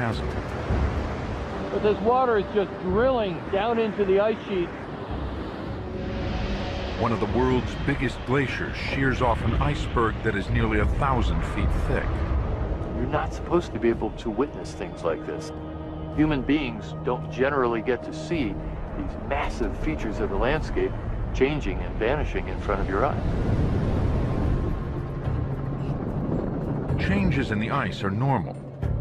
chasm. But this water is just drilling down into the ice sheet. One of the world's biggest glaciers shears off an iceberg that is nearly 1,000 feet thick. You're not supposed to be able to witness things like this. Human beings don't generally get to see these massive features of the landscape changing and vanishing in front of your eyes. Changes in the ice are normal.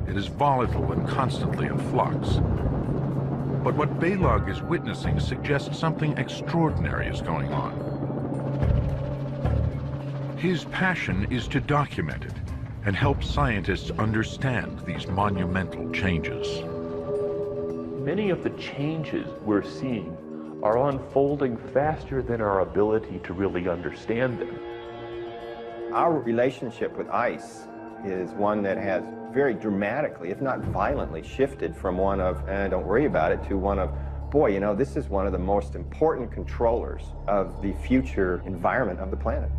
It is volatile and constantly in flux. But what Balog is witnessing suggests something extraordinary is going on. His passion is to document it and help scientists understand these monumental changes. Many of the changes we're seeing are unfolding faster than our ability to really understand them. Our relationship with ice is one that has very dramatically, if not violently, shifted from one of, don't worry about it, to one of, boy, you know, this is one of the most important controllers of the future environment of the planet.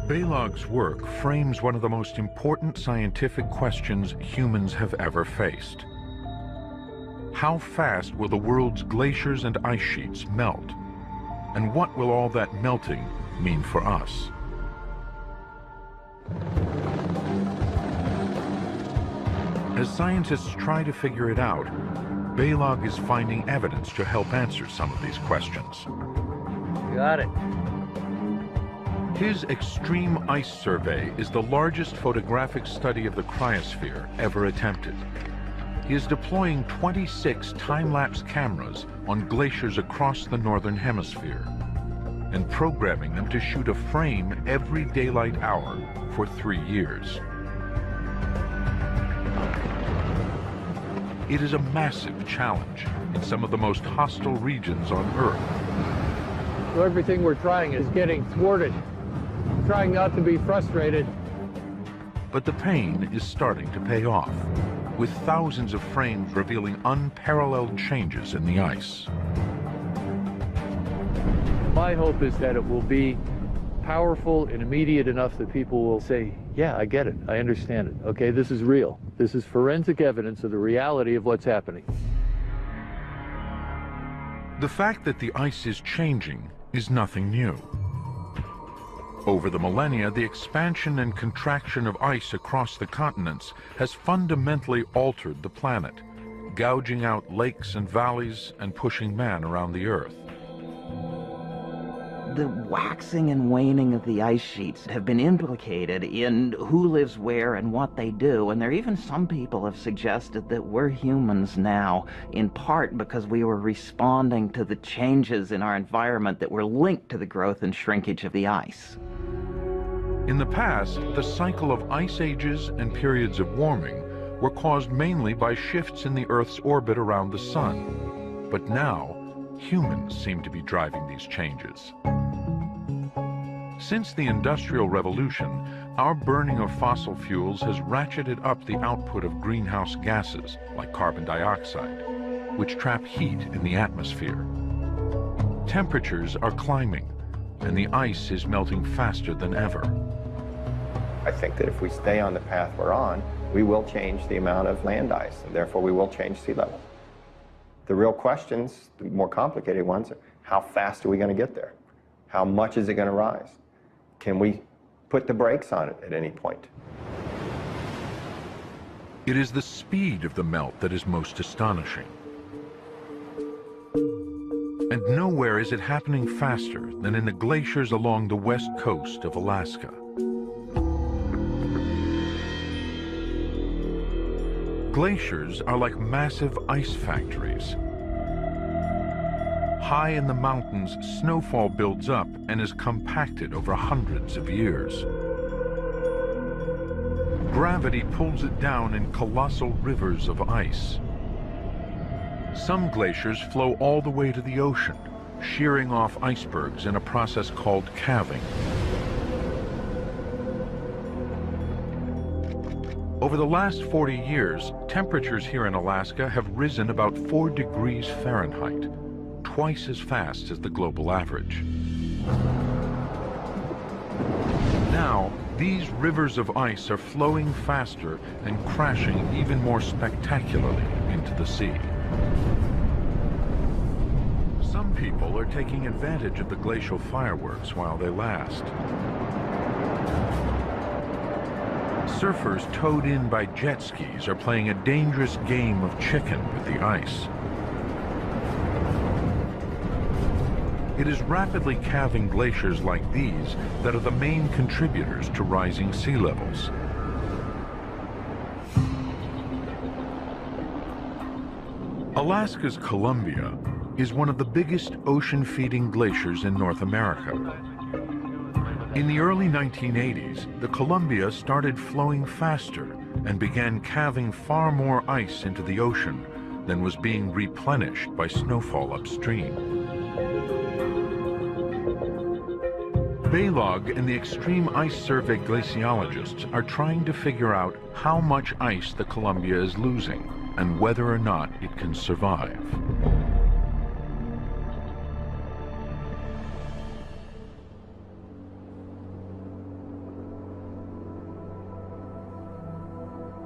Balog's work frames one of the most important scientific questions humans have ever faced. How fast will the world's glaciers and ice sheets melt? And what will all that melting mean for us? As scientists try to figure it out, Balog is finding evidence to help answer some of these questions. Got it. His Extreme Ice Survey is the largest photographic study of the cryosphere ever attempted. He is deploying 26 time-lapse cameras on glaciers across the northern hemisphere and programming them to shoot a frame every daylight hour for 3 years. It is a massive challenge in some of the most hostile regions on Earth. So everything we're trying is getting thwarted. Trying not to be frustrated. But the pain is starting to pay off, with thousands of frames revealing unparalleled changes in the ice. My hope is that it will be powerful and immediate enough that people will say, yeah, I get it, I understand it. Okay, this is real. This is forensic evidence of the reality of what's happening. The fact that the ice is changing is nothing new. Over the millennia, the expansion and contraction of ice across the continents has fundamentally altered the planet, gouging out lakes and valleys and pushing man around the Earth. The waxing and waning of the ice sheets have been implicated in who lives where and what they do, and there are even some people have suggested that we're humans now, in part because we were responding to the changes in our environment that were linked to the growth and shrinkage of the ice. In the past, the cycle of ice ages and periods of warming were caused mainly by shifts in the Earth's orbit around the Sun. But now, humans seem to be driving these changes. Since the Industrial Revolution, our burning of fossil fuels has ratcheted up the output of greenhouse gases, like carbon dioxide, which trap heat in the atmosphere. Temperatures are climbing, and the ice is melting faster than ever. I think that if we stay on the path we're on, we will change the amount of land ice, and therefore we will change sea level. The real questions, the more complicated ones, are how fast are we going to get there? How much is it going to rise? Can we put the brakes on it at any point? It is the speed of the melt that is most astonishing. And nowhere is it happening faster than in the glaciers along the west coast of Alaska. Glaciers are like massive ice factories. High in the mountains, snowfall builds up and is compacted over hundreds of years. Gravity pulls it down in colossal rivers of ice. Some glaciers flow all the way to the ocean, shearing off icebergs in a process called calving. Over the last 40 years, temperatures here in Alaska have risen about 4 degrees Fahrenheit, twice as fast as the global average. Now, These rivers of ice are flowing faster and crashing even more spectacularly into the sea. Some people are taking advantage of the glacial fireworks while they last. Surfers towed in by jet skis are playing a dangerous game of chicken with the ice. It is rapidly calving glaciers like these that are the main contributors to rising sea levels. Alaska's Columbia is one of the biggest ocean-feeding glaciers in North America. In the early 1980s, the Columbia started flowing faster and began calving far more ice into the ocean than was being replenished by snowfall upstream. Baylog and the Extreme Ice Survey glaciologists are trying to figure out how much ice the Columbia is losing and whether or not it can survive.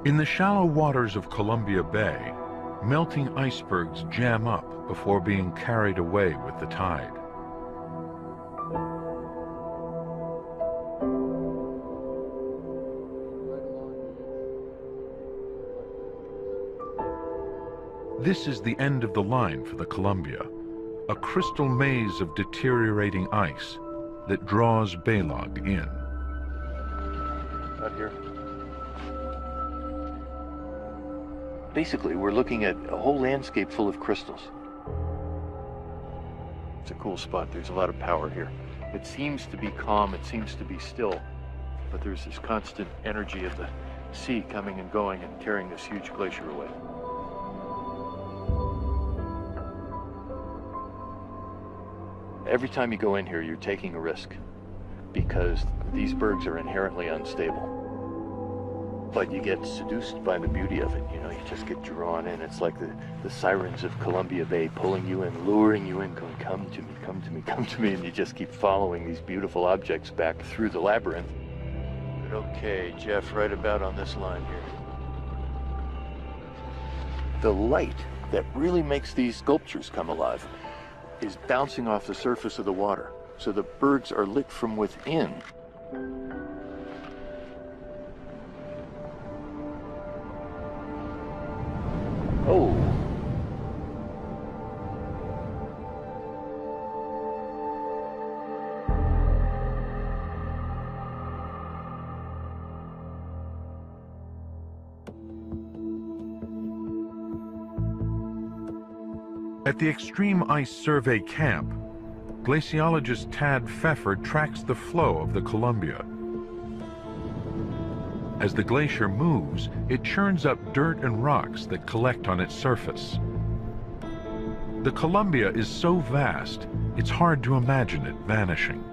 In the shallow waters of Columbia Bay, melting icebergs jam up before being carried away with the tide. This is the end of the line for the Columbia, a crystal maze of deteriorating ice that draws Baylog in. Out here. Basically, we're looking at a whole landscape full of crystals. It's a cool spot. There's a lot of power here. It seems to be calm, it seems to be still, but there's this constant energy of the sea coming and going and carrying this huge glacier away. Every time you go in here, you're taking a risk because these bergs are inherently unstable. But you get seduced by the beauty of it, you know, you just get drawn in. It's like the sirens of Columbia Bay pulling you in, luring you in, going, come to me, come to me, come to me, and you just keep following these beautiful objects back through the labyrinth. But okay, Jeff, right about on this line here. The light that really makes these sculptures come alive is bouncing off the surface of the water. So the bergs are lit from within. Oh. At the Extreme Ice Survey camp, glaciologist Tad Pfeffer tracks the flow of the Columbia. As the glacier moves, it churns up dirt and rocks that collect on its surface. The Columbia is so vast, it's hard to imagine it vanishing.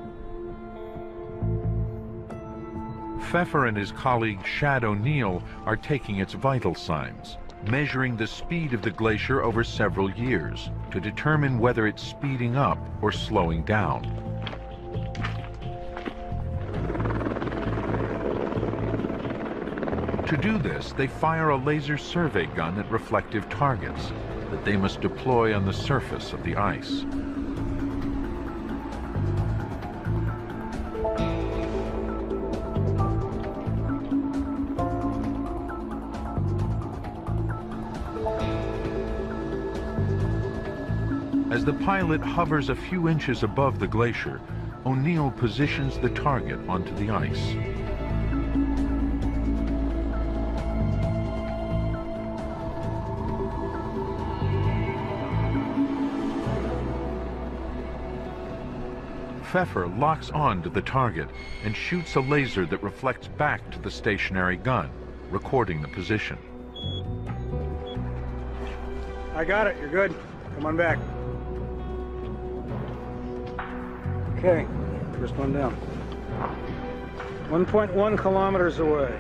Pfeffer and his colleague Shad O'Neill are taking its vital signs, measuring the speed of the glacier over several years to determine whether it's speeding up or slowing down. To do this, they fire a laser survey gun at reflective targets that they must deploy on the surface of the ice. As the pilot hovers a few inches above the glacier, O'Neill positions the target onto the ice. Pfeffer locks on to the target and shoots a laser that reflects back to the stationary gun, recording the position. I got it, you're good. Come on back. Okay, first one down. 1.1 kilometers away.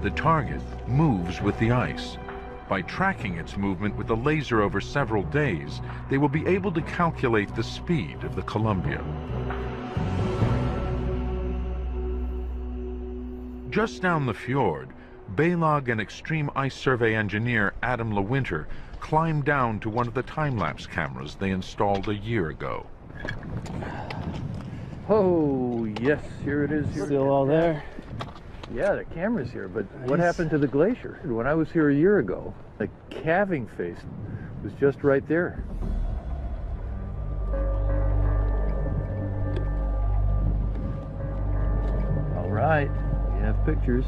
The target moves with the ice. By tracking its movement with the laser over several days, they will be able to calculate the speed of the Columbia. Just down the fjord, Baylog and extreme ice survey engineer Adam LeWinter climbed down to one of the time-lapse cameras they installed a year ago. Oh, yes, here it is. Here. Still all there? Yeah, the camera's here, but Nice. what happened to the glacier? When I was here a year ago, the calving face was just right there. All right, we have pictures.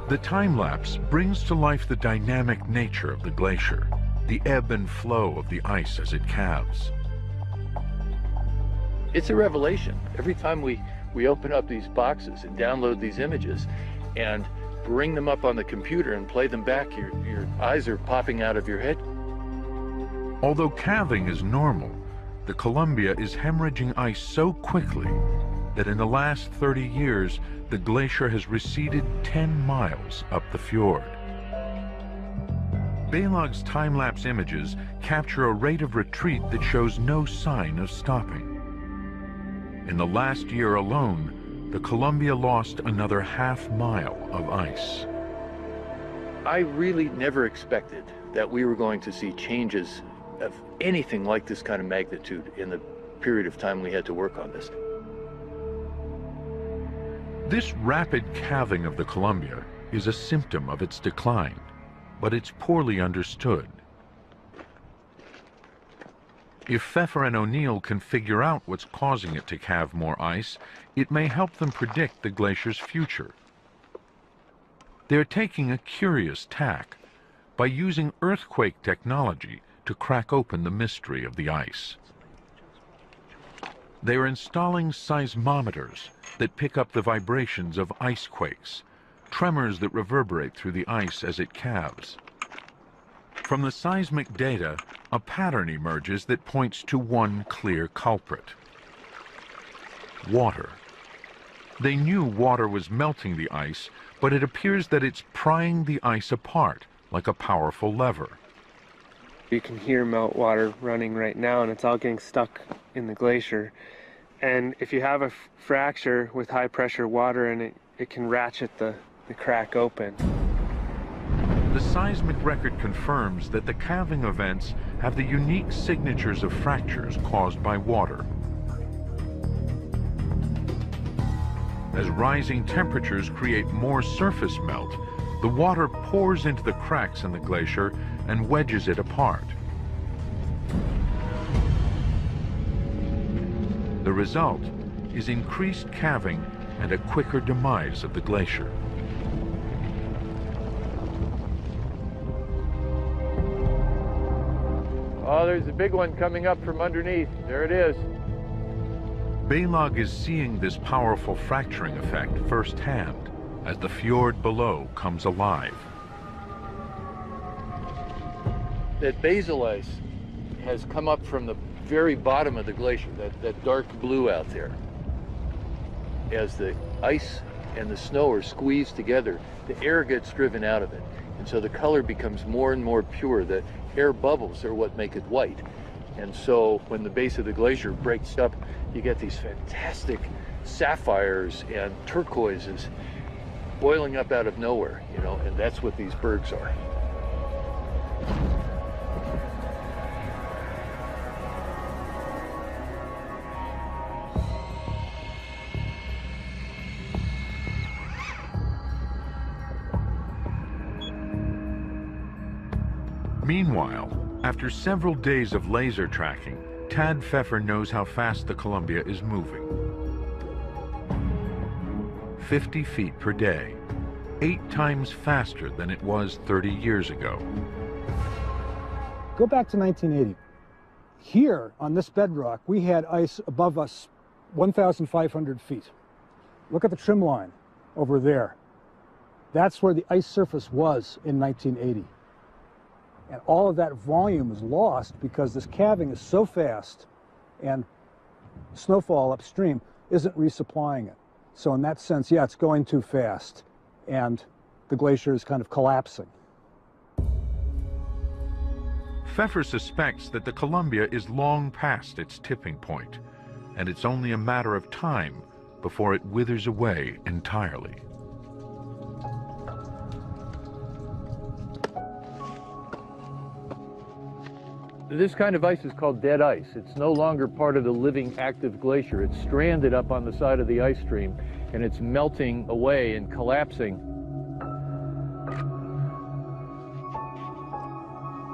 The time-lapse brings to life the dynamic nature of the glacier, the ebb and flow of the ice as it calves. It's a revelation. Every time we open up these boxes and download these images and bring them up on the computer and play them back, your eyes are popping out of your head. Although calving is normal, the Columbia is hemorrhaging ice so quickly that in the last 30 years, the glacier has receded 10 miles up the fjord. Baylog's time-lapse images capture a rate of retreat that shows no sign of stopping. In the last year alone, the Columbia lost another half-mile of ice. I really never expected that we were going to see changes of anything like this kind of magnitude in the period of time we had to work on this. This rapid calving of the Columbia is a symptom of its decline, but it's poorly understood. If Pfeffer and O'Neill can figure out what's causing it to calve more ice, it may help them predict the glacier's future. They're taking a curious tack by using earthquake technology to crack open the mystery of the ice. They are installing seismometers that pick up the vibrations of ice quakes, tremors that reverberate through the ice as it calves. From the seismic data, a pattern emerges that points to one clear culprit: water. They knew water was melting the ice, but it appears that it's prying the ice apart like a powerful lever. You can hear meltwater running right now, and it's all getting stuck in the glacier. And if you have a fracture with high pressure water in it, it can ratchet the crack open. The seismic record confirms that the calving events have the unique signatures of fractures caused by water. As rising temperatures create more surface melt, the water pours into the cracks in the glacier and wedges it apart. The result is increased calving and a quicker demise of the glacier. Oh, there's a big one coming up from underneath. There it is. Baylog is seeing this powerful fracturing effect firsthand as the fjord below comes alive. That basal ice has come up from the very bottom of the glacier, that dark blue out there. As the ice and the snow are squeezed together, the air gets driven out of it. And so the color becomes more and more pure. The air bubbles are what make it white. And so when the base of the glacier breaks up, you get these fantastic sapphires and turquoises boiling up out of nowhere, you know, and that's what these bergs are. Meanwhile, after several days of laser tracking, Tad Pfeffer knows how fast the Columbia is moving. 50 feet per day, 8 times faster than it was 30 years ago. Go back to 1980. Here on this bedrock, we had ice above us 1,500 feet. Look at the trim line over there. That's where the ice surface was in 1980. And all of that volume is lost because this calving is so fast and snowfall upstream isn't resupplying it. So in that sense, yeah, it's going too fast and the glacier is kind of collapsing. Pfeffer suspects that the Columbia is long past its tipping point, and it's only a matter of time before it withers away entirely. This kind of ice is called dead ice. It's no longer part of the living, active glacier. It's stranded up on the side of the ice stream, and it's melting away and collapsing.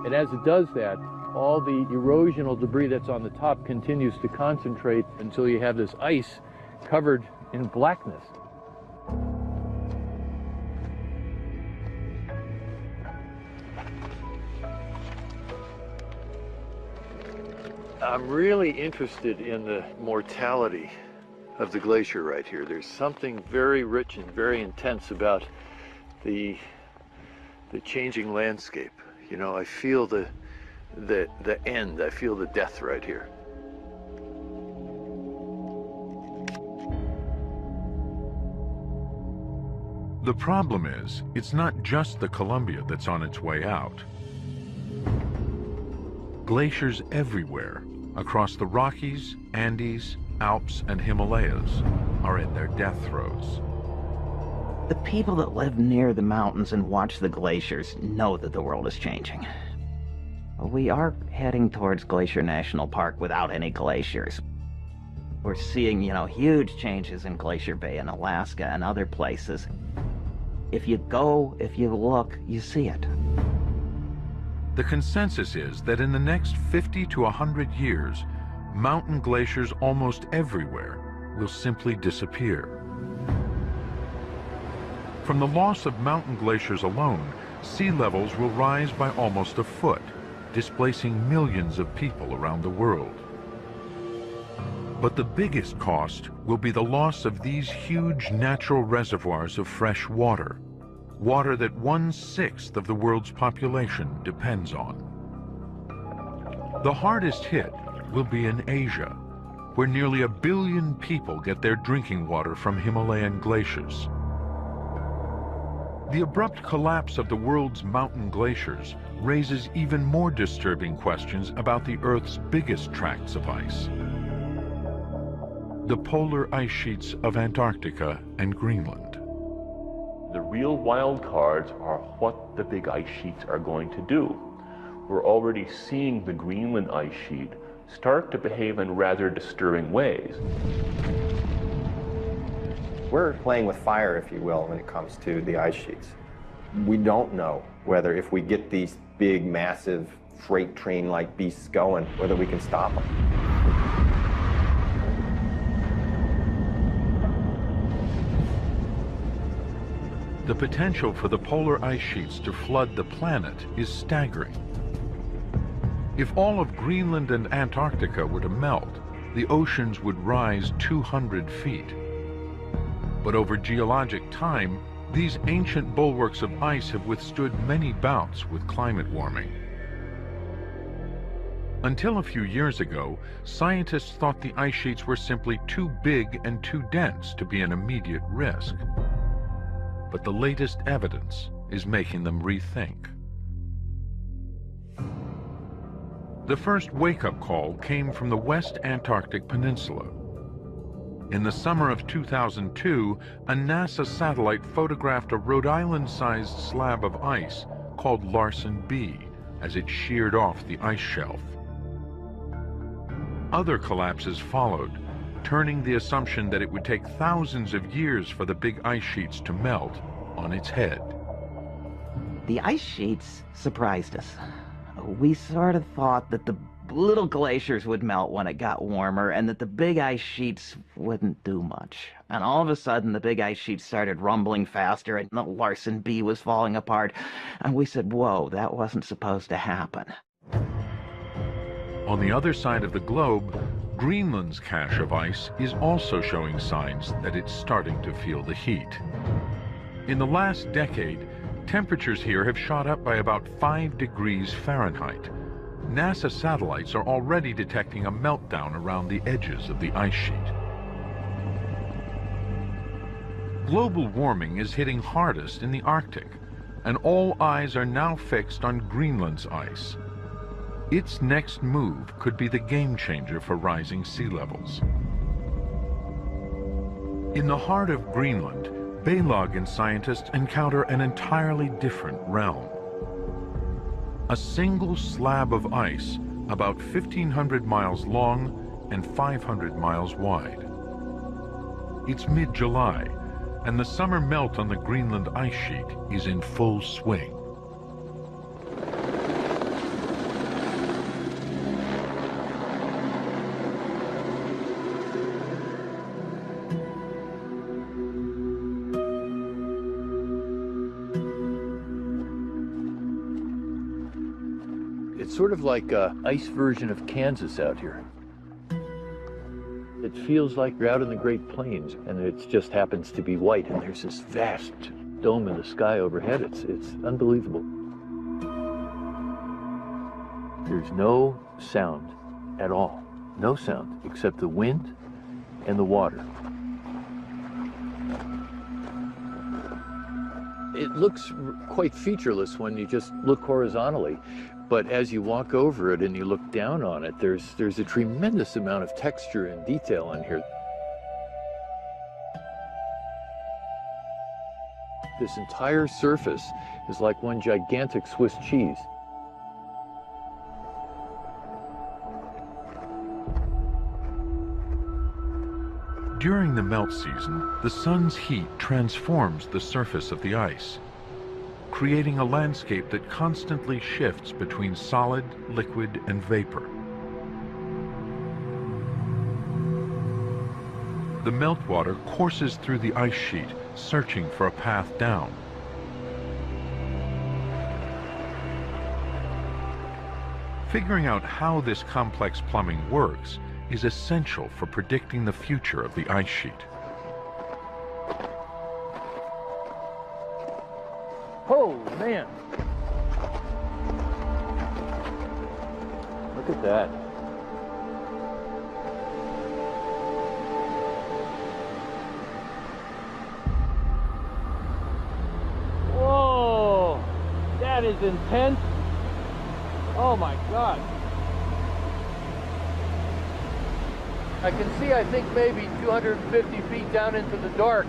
And as it does that, all the erosional debris that's on the top continues to concentrate until you have this ice covered in blackness. I'm really interested in the mortality of the glacier right here. There's something very rich and very intense about the changing landscape. You know, I feel the end. I feel the death right here. The problem is, it's not just the Columbia that's on its way out. Glaciers everywhere, across the Rockies, Andes, Alps, and Himalayas, are in their death throes. The people that live near the mountains and watch the glaciers know that the world is changing. We are heading towards Glacier National Park without any glaciers. We're seeing, huge changes in Glacier Bay in Alaska and other places. If you go, if you look, you see it. The consensus is that in the next 50 to 100 years, mountain glaciers almost everywhere will simply disappear. From the loss of mountain glaciers alone, sea levels will rise by almost a foot, displacing millions of people around the world. But the biggest cost will be the loss of these huge natural reservoirs of fresh water, water that 1/6 of the world's population depends on. The hardest hit will be in Asia, where nearly 1 billion people get their drinking water from Himalayan glaciers. The abrupt collapse of the world's mountain glaciers raises even more disturbing questions about the Earth's biggest tracts of ice: the polar ice sheets of Antarctica and Greenland. The real wild cards are what the big ice sheets are going to do. We're already seeing the Greenland ice sheet start to behave in rather disturbing ways. We're playing with fire, if you will, when it comes to the ice sheets. We don't know whether if we get these big, massive, freight train-like beasts going, whether we can stop them. The potential for the polar ice sheets to flood the planet is staggering. If all of Greenland and Antarctica were to melt, the oceans would rise 200 feet. But over geologic time, these ancient bulwarks of ice have withstood many bouts with climate warming. Until a few years ago, scientists thought the ice sheets were simply too big and too dense to be an immediate risk. But the latest evidence is making them rethink. The first wake-up call came from the West Antarctic Peninsula. In the summer of 2002, a NASA satellite photographed a Rhode Island-sized slab of ice called Larsen B as it sheared off the ice shelf. Other collapses followed, turning the assumption that it would take thousands of years for the big ice sheets to melt on its head. The ice sheets surprised us. We sort of thought that the little glaciers would melt when it got warmer and that the big ice sheets wouldn't do much. And all of a sudden, the big ice sheets started rumbling faster and the Larsen B was falling apart. And we said, whoa, that wasn't supposed to happen. On the other side of the globe, Greenland's cache of ice is also showing signs that it's starting to feel the heat. In the last decade, temperatures here have shot up by about 5 degrees Fahrenheit. NASA satellites are already detecting a meltdown around the edges of the ice sheet. Global warming is hitting hardest in the Arctic, and all eyes are now fixed on Greenland's ice. Its next move could be the game changer for rising sea levels. In the heart of Greenland, Beilage and scientists encounter an entirely different realm. A single slab of ice about 1,500 miles long and 500 miles wide. It's mid-July, and the summer melt on the Greenland ice sheet is in full swing. It's sort of like an ice version of Kansas out here. It feels like you're out in the Great Plains, and it just happens to be white, and there's this vast dome in the sky overhead. It's unbelievable. There's no sound at all. No sound, except the wind and the water. It looks quite featureless when you just look horizontally, but as you walk over it and you look down on it, there's a tremendous amount of texture and detail in here. This entire surface is like one gigantic Swiss cheese. During the melt season, the sun's heat transforms the surface of the ice, creating a landscape that constantly shifts between solid, liquid, and vapor. The meltwater courses through the ice sheet, searching for a path down. Figuring out how this complex plumbing works is essential for predicting the future of the ice sheet. Oh, man. Look at that. Whoa, that is intense. Oh my God. I can see, I think, maybe 250 feet down into the dark.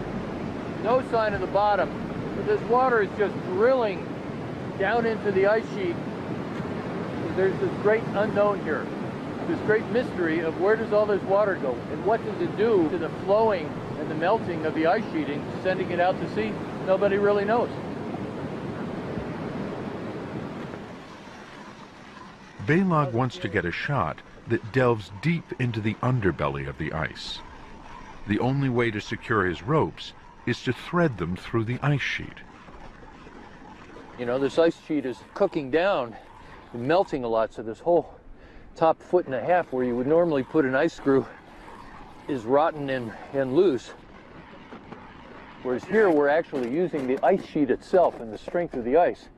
No sign of the bottom. But this water is just drilling down into the ice sheet. There's this great unknown here. This great mystery of where does all this water go? And what does it do to the flowing and the melting of the ice sheeting, sending it out to sea? Nobody really knows. Beilage wants to get a shot that delves deep into the underbelly of the ice. The only way to secure his ropes is to thread them through the ice sheet. You know, this ice sheet is cooking down and melting a lot, so this whole top 1.5 feet where you would normally put an ice screw is rotten and loose. Whereas here we're actually using the ice sheet itself and the strength of the ice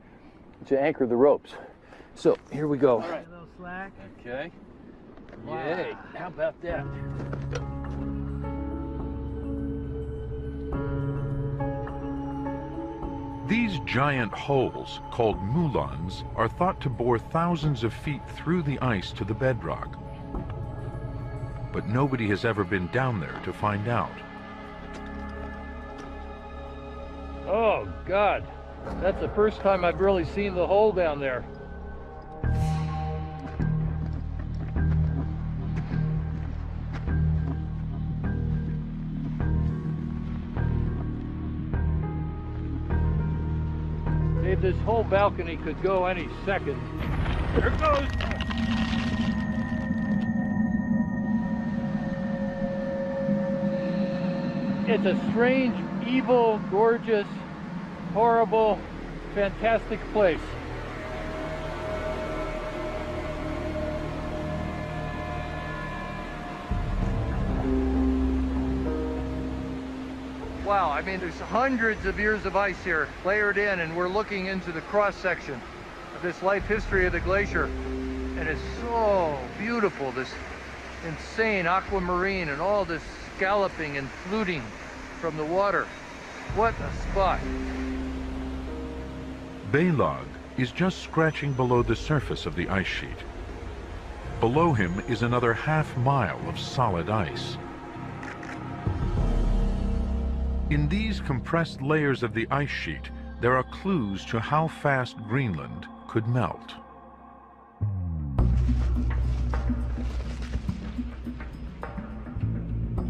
to anchor the ropes. So here we go. All right. A little slack. Okay. Wow. Yay. How about that? These giant holes, called moulins, are thought to bore thousands of feet through the ice to the bedrock. But nobody has ever been down there to find out. Oh, God. That's the first time I've really seen the hole down there. This whole balcony could go any second. There it goes! It's a strange, evil, gorgeous, horrible, fantastic place. Wow, I mean, there's hundreds of years of ice here layered in, and we're looking into the cross-section of this life history of the glacier. And it's so beautiful, this insane aquamarine and all this scalloping and fluting from the water. What a spot. Beilage is just scratching below the surface of the ice sheet. Below him is another half mile of solid ice. In these compressed layers of the ice sheet, there are clues to how fast Greenland could melt.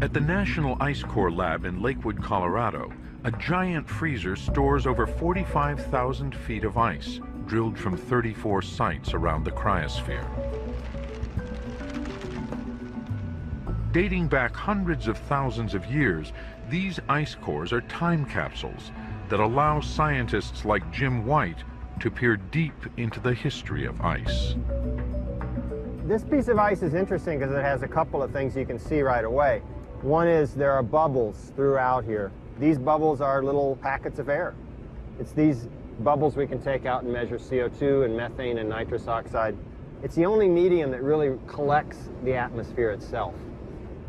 At the National Ice Core Lab in Lakewood, Colorado, a giant freezer stores over 45,000 feet of ice, drilled from 34 sites around the cryosphere. Dating back hundreds of thousands of years, these ice cores are time capsules that allow scientists like Jim White to peer deep into the history of ice. This piece of ice is interesting because it has a couple of things you can see right away. One is there are bubbles throughout here. These bubbles are little packets of air. It's these bubbles we can take out and measure CO2 and methane and nitrous oxide. It's the only medium that really collects the atmosphere itself.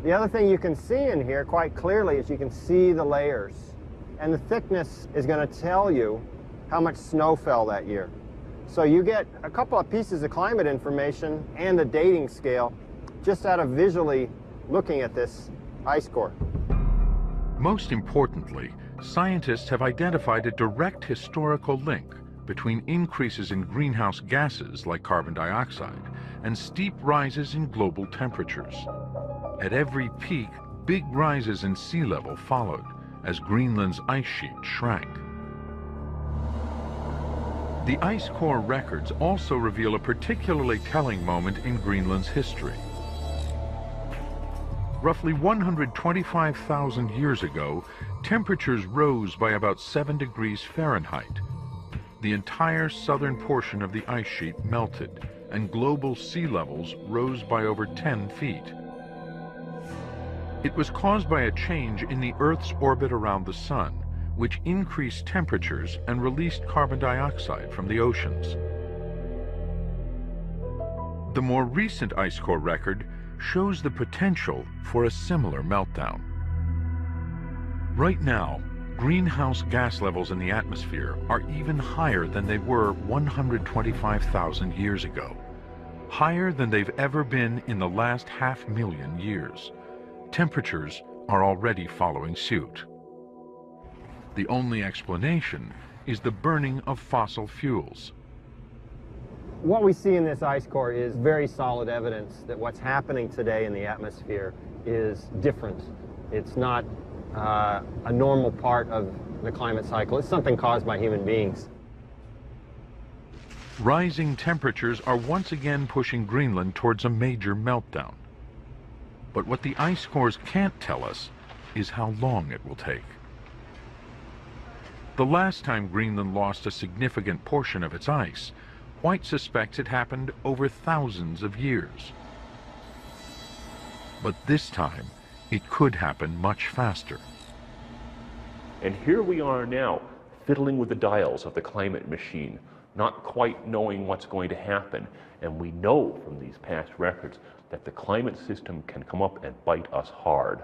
The other thing you can see in here quite clearly is you can see the layers. And the thickness is going to tell you how much snow fell that year. So you get a couple of pieces of climate information and a dating scale just out of visually looking at this ice core. Most importantly, scientists have identified a direct historical link between increases in greenhouse gases like carbon dioxide and steep rises in global temperatures. At every peak, big rises in sea level followed as Greenland's ice sheet shrank. The ice core records also reveal a particularly telling moment in Greenland's history. Roughly 125,000 years ago, temperatures rose by about 7 degrees Fahrenheit. The entire southern portion of the ice sheet melted, and global sea levels rose by over 10 feet. It was caused by a change in the Earth's orbit around the Sun, which increased temperatures and released carbon dioxide from the oceans. The more recent ice core record shows the potential for a similar meltdown. Right now, greenhouse gas levels in the atmosphere are even higher than they were 125,000 years ago, higher than they've ever been in the last 500,000 years. Temperatures are already following suit. The only explanation is the burning of fossil fuels. What we see in this ice core is very solid evidence that what's happening today in the atmosphere is different. It's not a normal part of the climate cycle. It's something caused by human beings. Rising temperatures are once again pushing Greenland towards a major meltdown. But what the ice cores can't tell us is how long it will take. The last time Greenland lost a significant portion of its ice, White suspects it happened over thousands of years. But this time, it could happen much faster. And here we are now, fiddling with the dials of the climate machine, not quite knowing what's going to happen. And we know from these past records that the climate system can come up and bite us hard.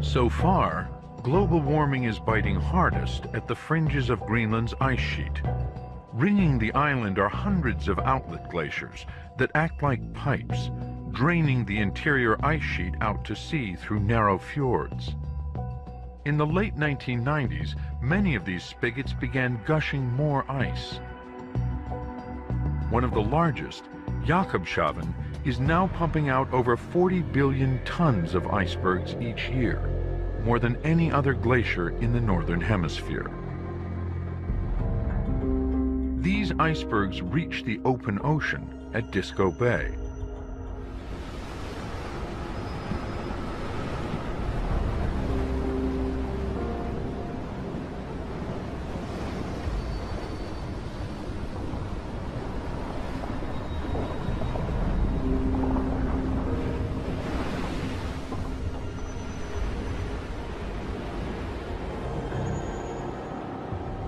So far, global warming is biting hardest at the fringes of Greenland's ice sheet. Ringing the island are hundreds of outlet glaciers that act like pipes, draining the interior ice sheet out to sea through narrow fjords. In the late 1990s, many of these spigots began gushing more ice. One of the largest, Jakobshavn, is now pumping out over 40 billion tons of icebergs each year, more than any other glacier in the northern hemisphere. These icebergs reach the open ocean at Disco Bay.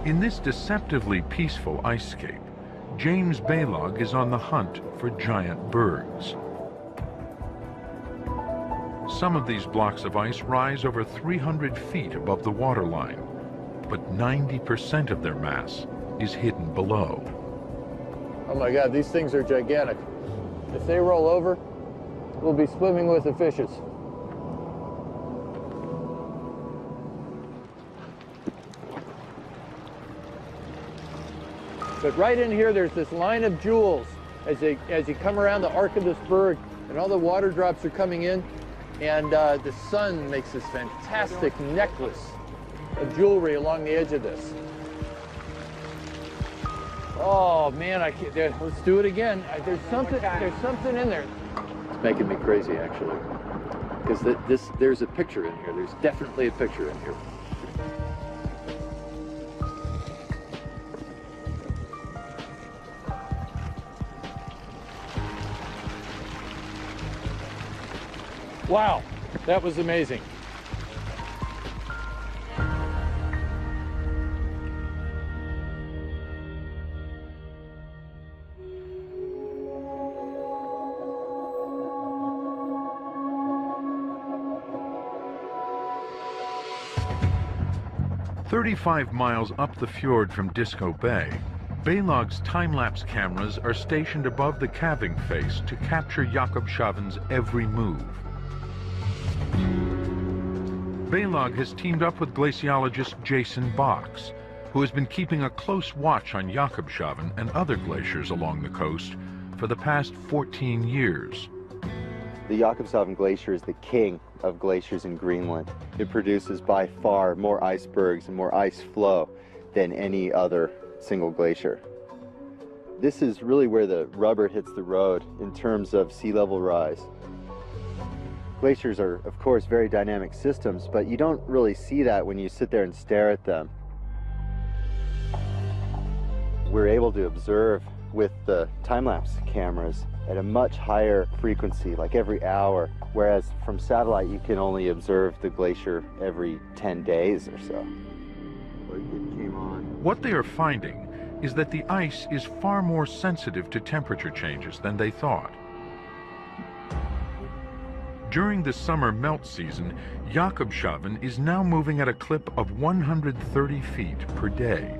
In this deceptively peaceful icescape, James Baylog is on the hunt for giant bergs. Some of these blocks of ice rise over 300 feet above the waterline, but 90% of their mass is hidden below. Oh my God, these things are gigantic. If they roll over, we'll be swimming with the fishes. But right in here, there's this line of jewels as you come around the arc of this berg, and all the water drops are coming in, and the sun makes this fantastic necklace of jewelry along the edge of this. Oh man, I can't. Let's do it again. There's something in there. It's making me crazy, actually, because there's a picture in here. There's definitely a picture in here. Wow, that was amazing. "35 miles up the fjord from Disco Bay, Baylog's time-lapse cameras are stationed above the calving face to capture Jakobshaven's every move. Baylog has teamed up with glaciologist Jason Box, who has been keeping a close watch on Jakobshaven and other glaciers along the coast for the past 14 years. The Jakobshaven Glacier is the king of glaciers in Greenland. It produces by far more icebergs and more ice flow than any other single glacier. This is really where the rubber hits the road in terms of sea level rise. Glaciers are, of course, very dynamic systems, but you don't really see that when you sit there and stare at them. We're able to observe with the time-lapse cameras at a much higher frequency, like every hour, whereas from satellite you can only observe the glacier every 10 days or so. What they are finding is that the ice is far more sensitive to temperature changes than they thought. During the summer melt season, Jakobshaven is now moving at a clip of 130 feet per day,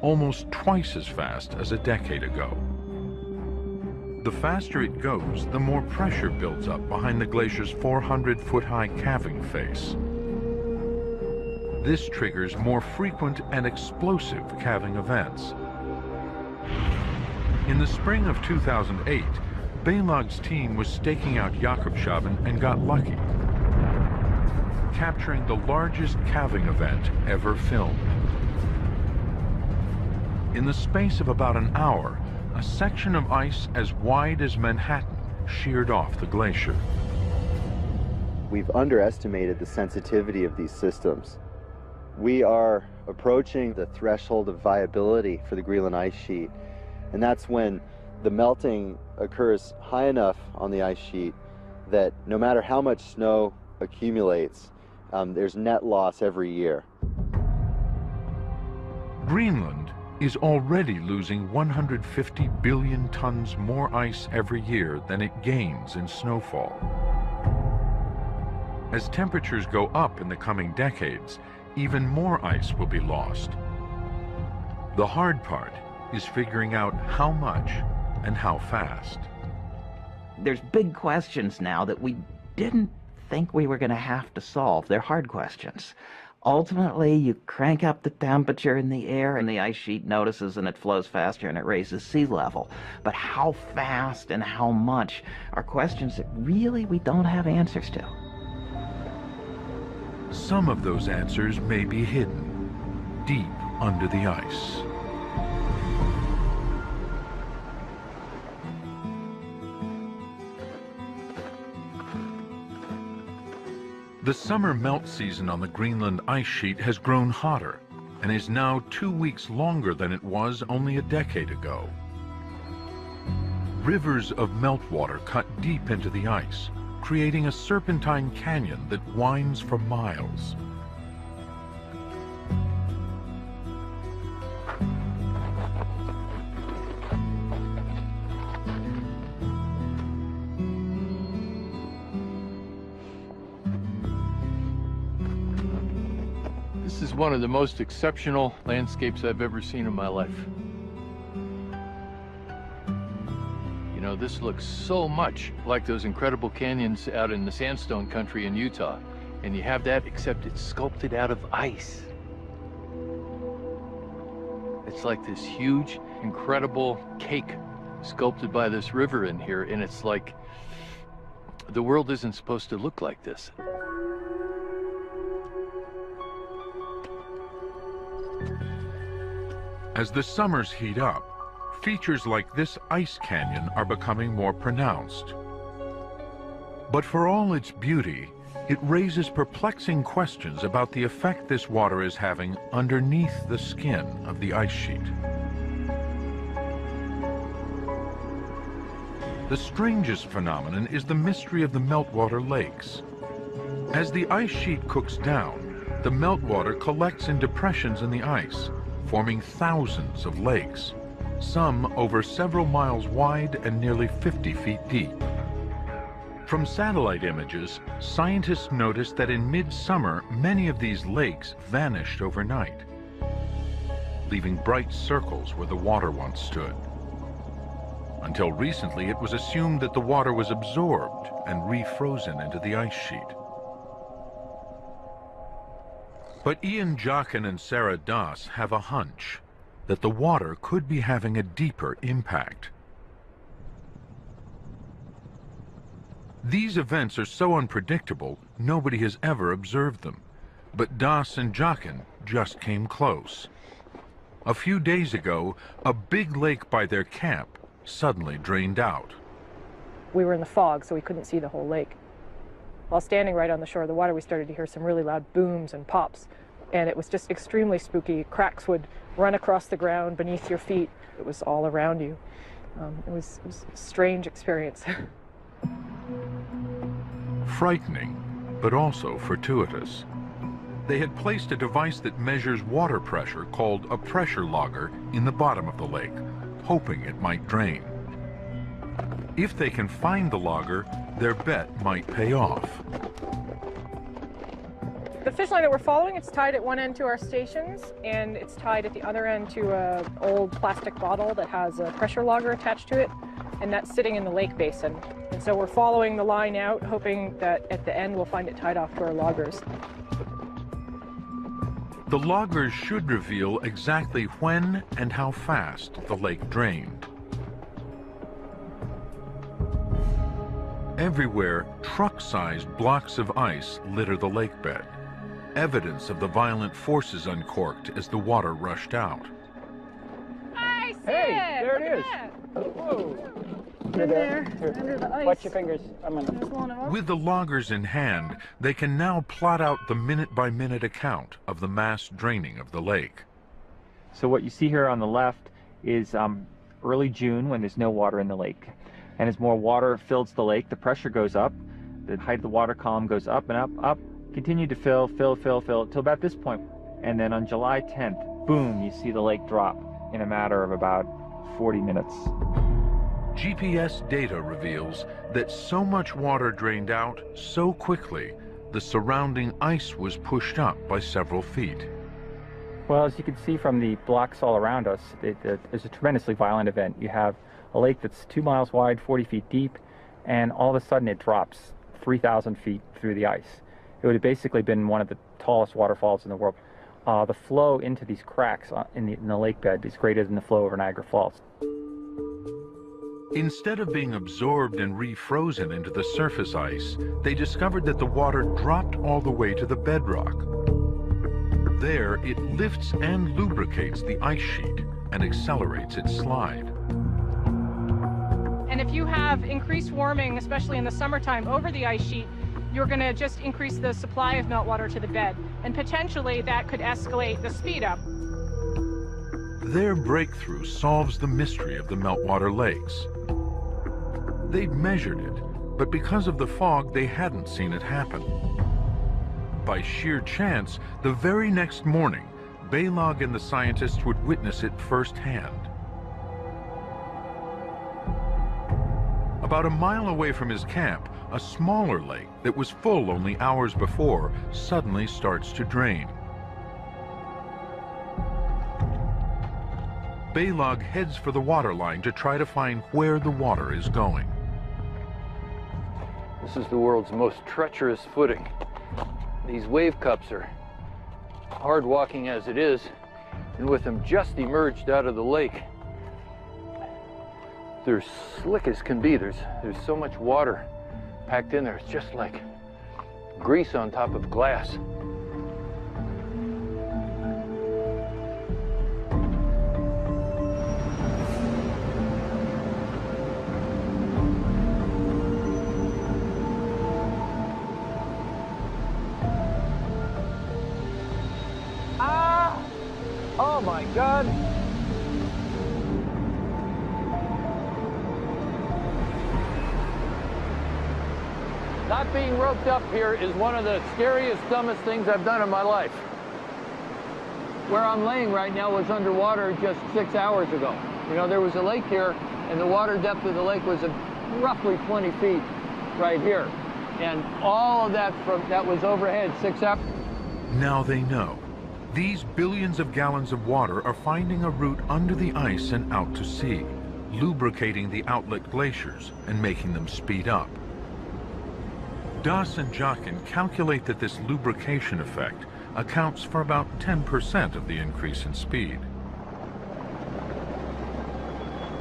almost twice as fast as a decade ago. The faster it goes, the more pressure builds up behind the glacier's 400-foot-high calving face. This triggers more frequent and explosive calving events. In the spring of 2008, Baylog's team was staking out Jakobshaven and got lucky, capturing the largest calving event ever filmed. In the space of about an hour, a section of ice as wide as Manhattan sheared off the glacier. We've underestimated the sensitivity of these systems. We are approaching the threshold of viability for the Greenland ice sheet, and that's when the melting occurs high enough on the ice sheet that no matter how much snow accumulates, there's net loss every year. Greenland is already losing 150 billion tons more ice every year than it gains in snowfall. As temperatures go up in the coming decades, even more ice will be lost. The hard part is figuring out how much and how fast. There's big questions now that we didn't think we were going to have to solve. They're hard questions. Ultimately, you crank up the temperature in the air and the ice sheet notices and it flows faster and it raises sea level. But how fast and how much are questions that really we don't have answers to. Some of those answers may be hidden deep under the ice. The summer melt season on the Greenland ice sheet has grown hotter and is now 2 weeks longer than it was only a decade ago. Rivers of meltwater cut deep into the ice, creating a serpentine canyon that winds for miles. This is one of the most exceptional landscapes I've ever seen in my life. You know, this looks so much like those incredible canyons out in the sandstone country in Utah. And you have that, except it's sculpted out of ice. It's like this huge, incredible cake sculpted by this river in here, and it's like the world isn't supposed to look like this. As the summers heat up, features like this ice canyon are becoming more pronounced. But for all its beauty, it raises perplexing questions about the effect this water is having underneath the skin of the ice sheet. The strangest phenomenon is the mystery of the meltwater lakes. As the ice sheet cooks down, the meltwater collects in depressions in the ice, forming thousands of lakes, some over several miles wide and nearly 50 feet deep. From satellite images, scientists noticed that in midsummer, many of these lakes vanished overnight, leaving bright circles where the water once stood. Until recently, it was assumed that the water was absorbed and refrozen into the ice sheet. But Ian Jochen and Sarah Das have a hunch that the water could be having a deeper impact. These events are so unpredictable, nobody has ever observed them. But Das and Jochen just came close. A few days ago, a big lake by their camp suddenly drained out. We were in the fog, so we couldn't see the whole lake. While standing right on the shore of the water, we started to hear some really loud booms and pops, and it was just extremely spooky. Cracks would run across the ground beneath your feet. It was all around you. It was a strange experience. Frightening, but also fortuitous. They had placed a device that measures water pressure called a pressure logger in the bottom of the lake, hoping it might drain. If they can find the logger, their bet might pay off. The fish line that we're following, it's tied at one end to our stations, and it's tied at the other end to an old plastic bottle that has a pressure logger attached to it, and that's sitting in the lake basin. And so we're following the line out, hoping that at the end we'll find it tied off to our loggers. The loggers should reveal exactly when and how fast the lake drained. Everywhere, truck-sized blocks of ice litter the lake bed, evidence of the violent forces uncorked as the water rushed out. I see Hey, it! there it Look is. at that. Whoa. In there, under the ice. Watch your fingers. I'm gonna. There's one of them. With the loggers in hand, they can now plot out the minute-by-minute account of the mass draining of the lake. So what you see here on the left is early June when there's no water in the lake. And as more water fills the lake, the pressure goes up, the height of the water column goes up and up, up, continue to fill till about this point. And then on July 10th, boom, you see the lake drop in a matter of about 40 minutes. GPS data reveals that so much water drained out so quickly, the surrounding ice was pushed up by several feet. Well, as you can see from the blocks all around us, it's a tremendously violent event. You have a lake that's 2 miles wide, 40 feet deep, and all of a sudden it drops 3,000 feet through the ice. It would have basically been one of the tallest waterfalls in the world. The flow into these cracks in the lake bed is greater than the flow over Niagara Falls. Instead of being absorbed and refrozen into the surface ice, they discovered that the water dropped all the way to the bedrock. There, it lifts and lubricates the ice sheet and accelerates its slide. And if you have increased warming, especially in the summertime, over the ice sheet, you're going to just increase the supply of meltwater to the bed. And potentially that could escalate the speed up. Their breakthrough solves the mystery of the meltwater lakes. They'd measured it, but because of the fog, they hadn't seen it happen. By sheer chance, the very next morning, Balog and the scientists would witness it firsthand. About a mile away from his camp, a smaller lake that was full only hours before suddenly starts to drain. Balog heads for the water line to try to find where the water is going. This is the world's most treacherous footing. These wave cups are hard walking as it is. And with them just emerged out of the lake, they're slick as can be. There's so much water packed in there. It's just like grease on top of glass. Oh my God! Not being roped up here is one of the scariest, dumbest things I've done in my life. Where I'm laying right now was underwater just 6 hours ago. You know, there was a lake here, and the water depth of the lake was roughly 20 feet right here. And all of that was overhead 6 hours. Now they know. These billions of gallons of water are finding a route under the ice and out to sea, lubricating the outlet glaciers and making them speed up. Das and Jachin calculate that this lubrication effect accounts for about 10% of the increase in speed.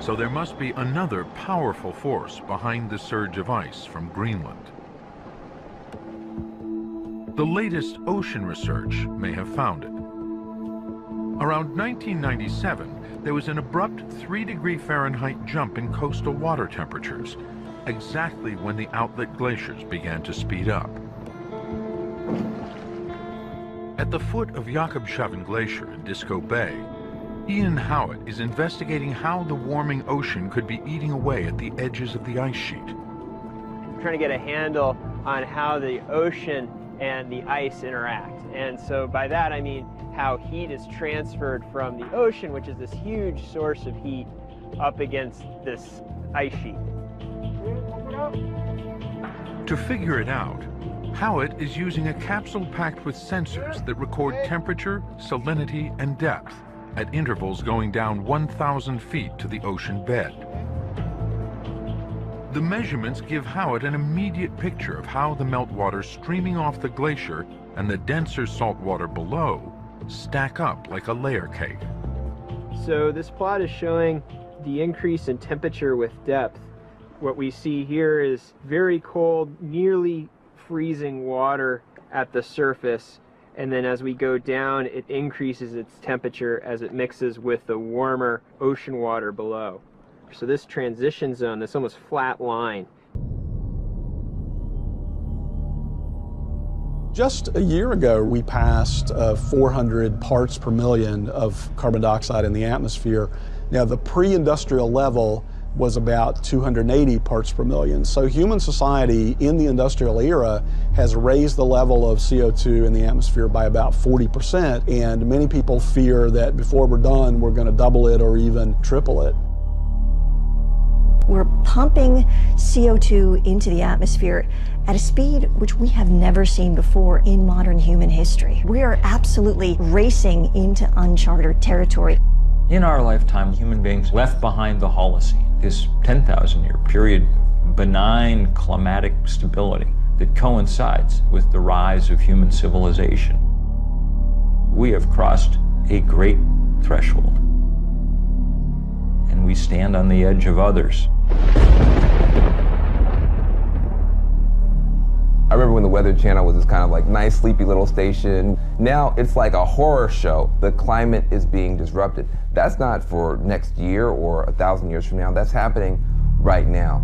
So there must be another powerful force behind the surge of ice from Greenland. The latest ocean research may have found it. Around 1997, there was an abrupt 3-degree Fahrenheit jump in coastal water temperatures, exactly when the outlet glaciers began to speed up. At the foot of Jakobshavn Glacier in Disco Bay, Ian Howitt is investigating how the warming ocean could be eating away at the edges of the ice sheet. I'm trying to get a handle on how the ocean and the ice interact. And so by that I mean how heat is transferred from the ocean, which is this huge source of heat, up against this ice sheet. To figure it out, Howitt is using a capsule packed with sensors that record temperature, salinity, and depth at intervals going down 1,000 feet to the ocean bed. The measurements give Howitt an immediate picture of how the meltwater streaming off the glacier and the denser salt water below stack up like a layer cake. So this plot is showing the increase in temperature with depth. What we see here is very cold, nearly freezing water at the surface, and then as we go down, it increases its temperature as it mixes with the warmer ocean water below. So this transition zone, this almost flat line. Just a year ago, we passed 400 parts per million of carbon dioxide in the atmosphere. Now, the pre-industrial level was about 280 parts per million. So human society in the industrial era has raised the level of CO2 in the atmosphere by about 40%, and many people fear that before we're done, we're going to double it or even triple it. We're pumping CO2 into the atmosphere at a speed which we have never seen before in modern human history. We are absolutely racing into uncharted territory. In our lifetime, human beings left behind the Holocene, this 10,000-year period of benign climatic stability that coincides with the rise of human civilization. We have crossed a great threshold, and we stand on the edge of others. I remember when the Weather Channel was this kind of like nice, sleepy little station. Now it's like a horror show. The climate is being disrupted. That's not for next year or 1,000 years from now. That's happening right now.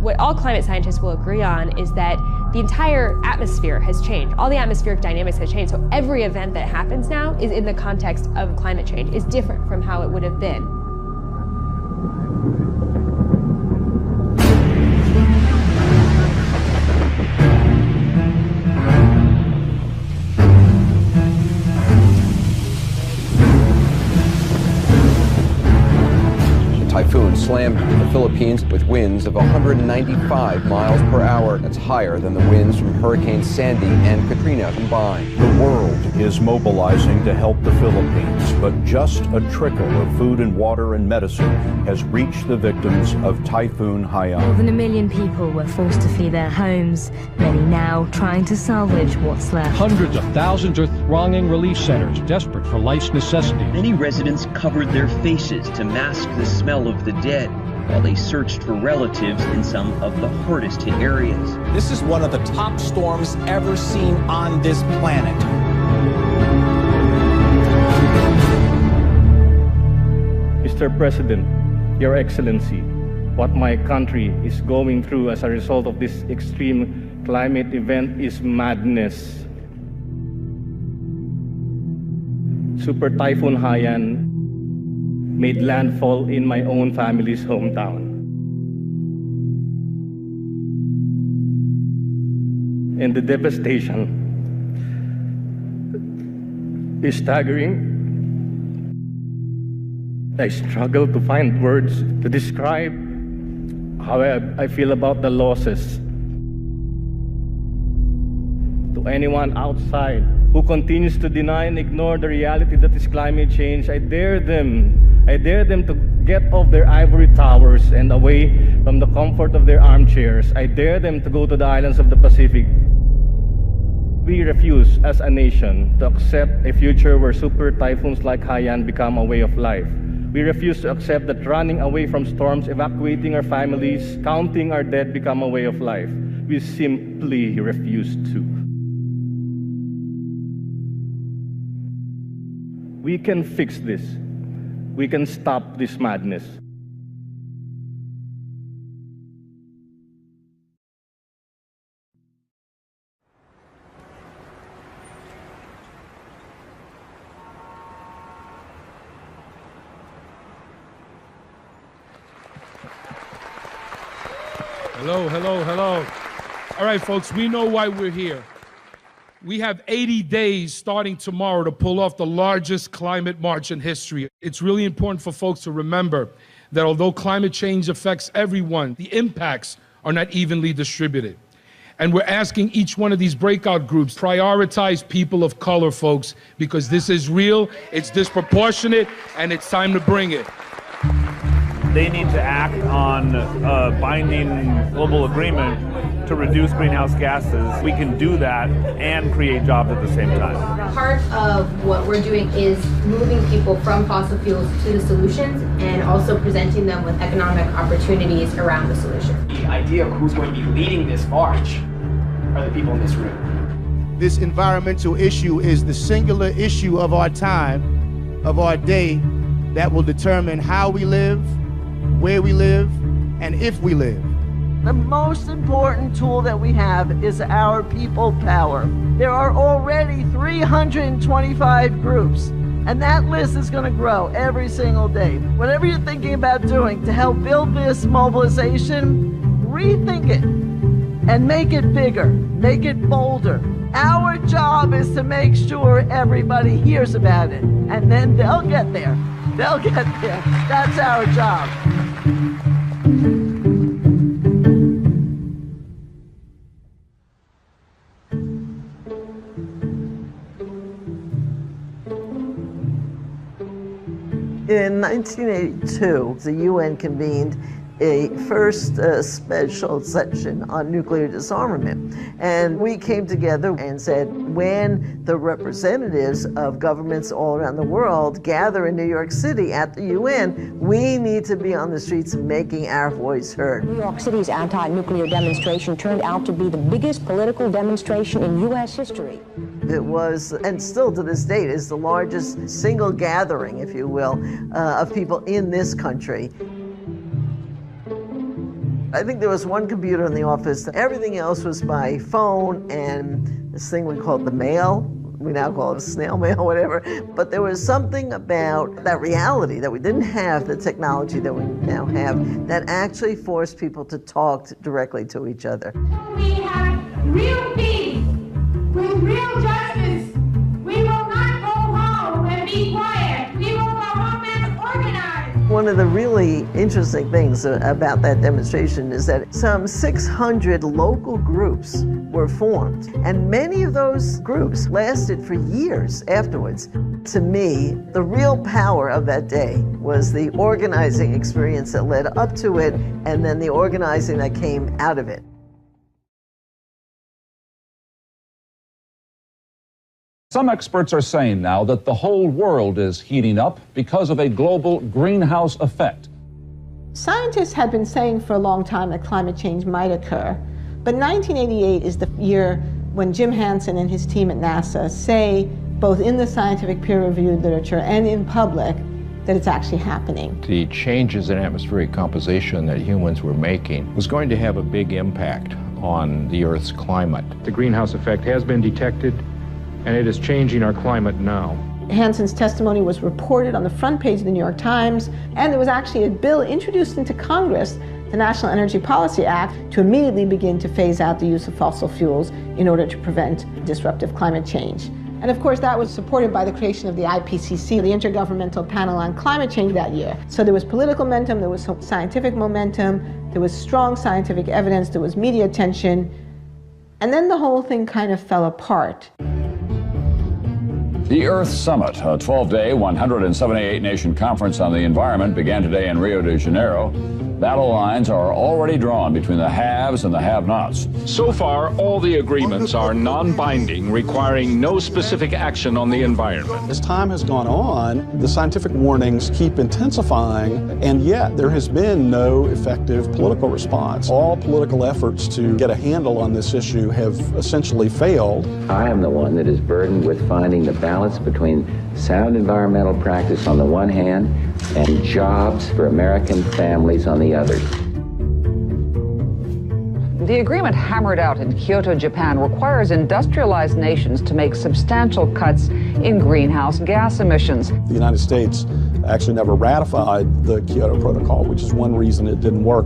What all climate scientists will agree on is that the entire atmosphere has changed. All the atmospheric dynamics have changed. So every event that happens now is in the context of climate change, is different from how it would have been. Typhoons slammed the Philippines with winds of 195 miles per hour. That's higher than the winds from Hurricanes Sandy and Katrina combined. The world is mobilizing to help the Philippines, but just a trickle of food and water and medicine has reached the victims of Typhoon Haiyan. More than 1 million people were forced to flee their homes, many now trying to salvage what's left. Hundreds of thousands are thronging relief centers, desperate for life's necessities. Many residents covered their faces to mask the smell of the dead while they searched for relatives in some of the hardest hit areas. This is one of the top storms ever seen on this planet. Mr. President, Your Excellency, what my country is going through as a result of this extreme climate event is madness. Super Typhoon Haiyan made landfall in my own family's hometown. And the devastation is staggering. I struggle to find words to describe how I feel about the losses. To anyone outside who continues to deny and ignore the reality that is climate change, I dare them to get off their ivory towers and away from the comfort of their armchairs. I dare them to go to the islands of the Pacific. We refuse as a nation to accept a future where super typhoons like Haiyan become a way of life. We refuse to accept that running away from storms, evacuating our families, counting our dead become a way of life. We simply refuse to. We can fix this. We can stop this madness. Hello, hello, hello. All right, folks, we know why we're here. We have 80 days starting tomorrow to pull off the largest climate march in history. It's really important for folks to remember that although climate change affects everyone, the impacts are not evenly distributed. And we're asking each one of these breakout groups, prioritize people of color, folks, because this is real, it's disproportionate, and it's time to bring it. They need to act on a binding global agreement to reduce greenhouse gases. We can do that and create jobs at the same time. Part of what we're doing is moving people from fossil fuels to the solutions and also presenting them with economic opportunities around the solution. The idea of who's going to be leading this march are the people in this room. This environmental issue is the singular issue of our time, of our day, that will determine how we live, where we live, and if we live. The most important tool that we have is our people power. There are already 325 groups, and that list is going to grow every single day. Whatever you're thinking about doing to help build this mobilization, rethink it and make it bigger, make it bolder. Our job is to make sure everybody hears about it, and then they'll get there. They'll get there. That's our job. In 1982, the UN convened a first special session on nuclear disarmament. And we came together and said, when the representatives of governments all around the world gather in New York City at the UN, we need to be on the streets making our voice heard. New York City's anti-nuclear demonstration turned out to be the biggest political demonstration in U.S. history. It was, and still to this date, is the largest single gathering, if you will, of people in this country. I think there was one computer in the office. Everything else was by phone and this thing we called the mail. We now call it a snail mail, whatever. But there was something about that reality that we didn't have the technology that we now have that actually forced people to talk directly to each other. We have real peace with real justice. We will not go home and be quiet. We will go home and organize. One of the really interesting things about that demonstration is that some 600 local groups were formed, and many of those groups lasted for years afterwards. To me, the real power of that day was the organizing experience that led up to it, and then the organizing that came out of it. Some experts are saying now that the whole world is heating up because of a global greenhouse effect. Scientists had been saying for a long time that climate change might occur, but 1988 is the year when Jim Hansen and his team at NASA say, both in the scientific peer-reviewed literature and in public, that it's actually happening. The changes in atmospheric composition that humans were making was going to have a big impact on the Earth's climate. The greenhouse effect has been detected, and it is changing our climate now. Hansen's testimony was reported on the front page of the New York Times, and there was actually a bill introduced into Congress, the National Energy Policy Act, to immediately begin to phase out the use of fossil fuels in order to prevent disruptive climate change. And of course, that was supported by the creation of the IPCC, the Intergovernmental Panel on Climate Change, that year. So there was political momentum, there was scientific momentum, there was strong scientific evidence, there was media attention, and then the whole thing kind of fell apart. The Earth Summit, a 12-day, 178-nation conference on the environment, began today in Rio de Janeiro. Battle lines are already drawn between the haves and the have-nots. So far, all the agreements are non-binding, requiring no specific action on the environment. As time has gone on, the scientific warnings keep intensifying, and yet there has been no effective political response. All political efforts to get a handle on this issue have essentially failed. I am the one that is burdened with finding the balance between sound environmental practice on the one hand and jobs for American families on the other. The agreement hammered out in Kyoto, Japan, requires industrialized nations to make substantial cuts in greenhouse gas emissions. The United States actually never ratified the Kyoto Protocol, which is one reason it didn't work.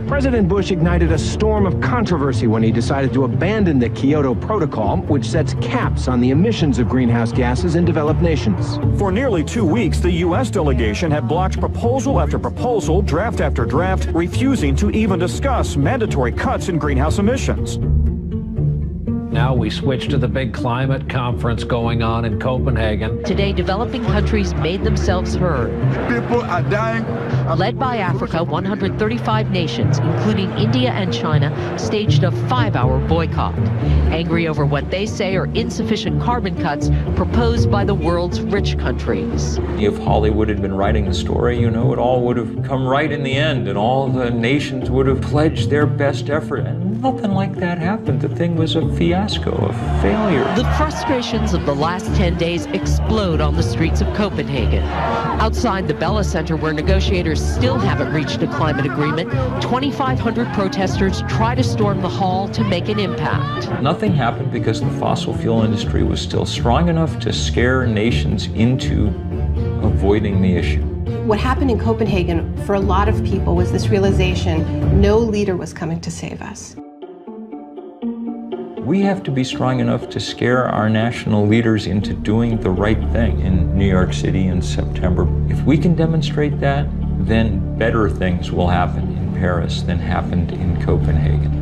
President Bush ignited a storm of controversy when he decided to abandon the Kyoto Protocol, which sets caps on the emissions of greenhouse gases in developed nations. For nearly 2 weeks, the U.S. delegation had blocked proposal after proposal, draft after draft, refusing to even discuss mandatory cuts in greenhouse emissions. Now we switch to the big climate conference going on in Copenhagen. Today, developing countries made themselves heard. People are dying. Led by Africa, 135 nations, including India and China, staged a 5-hour boycott, angry over what they say are insufficient carbon cuts proposed by the world's rich countries. If Hollywood had been writing the story, you know, it all would have come right in the end, and all the nations would have pledged their best effort. And nothing like that happened. The thing was a fiasco, a failure. The frustrations of the last 10 days explode on the streets of Copenhagen. Outside the Bella Center, where negotiators still haven't reached a climate agreement, 2,500 protesters try to storm the hall to make an impact. Nothing happened because the fossil fuel industry was still strong enough to scare nations into avoiding the issue. What happened in Copenhagen for a lot of people was this realization no leader was coming to save us. We have to be strong enough to scare our national leaders into doing the right thing in New York City in September. If we can demonstrate that, then better things will happen in Paris than happened in Copenhagen.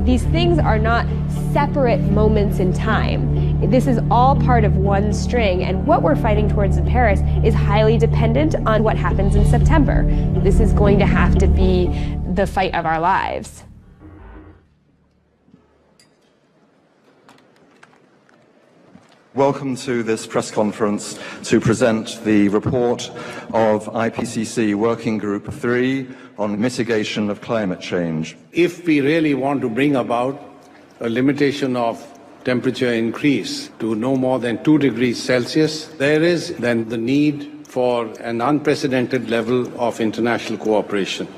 These things are not separate moments in time. This is all part of one string, and what we're fighting towards in Paris is highly dependent on what happens in September. This is going to have to be the fight of our lives. Welcome to this press conference to present the report of IPCC Working Group 3 on mitigation of climate change. If we really want to bring about a limitation of temperature increase to no more than 2 degrees Celsius, there is then the need for an unprecedented level of international cooperation.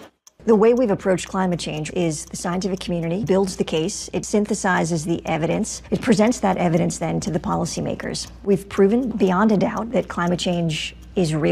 The way we've approached climate change is the scientific community builds the case, it synthesizes the evidence, it presents that evidence then to the policymakers. We've proven beyond a doubt that climate change is real.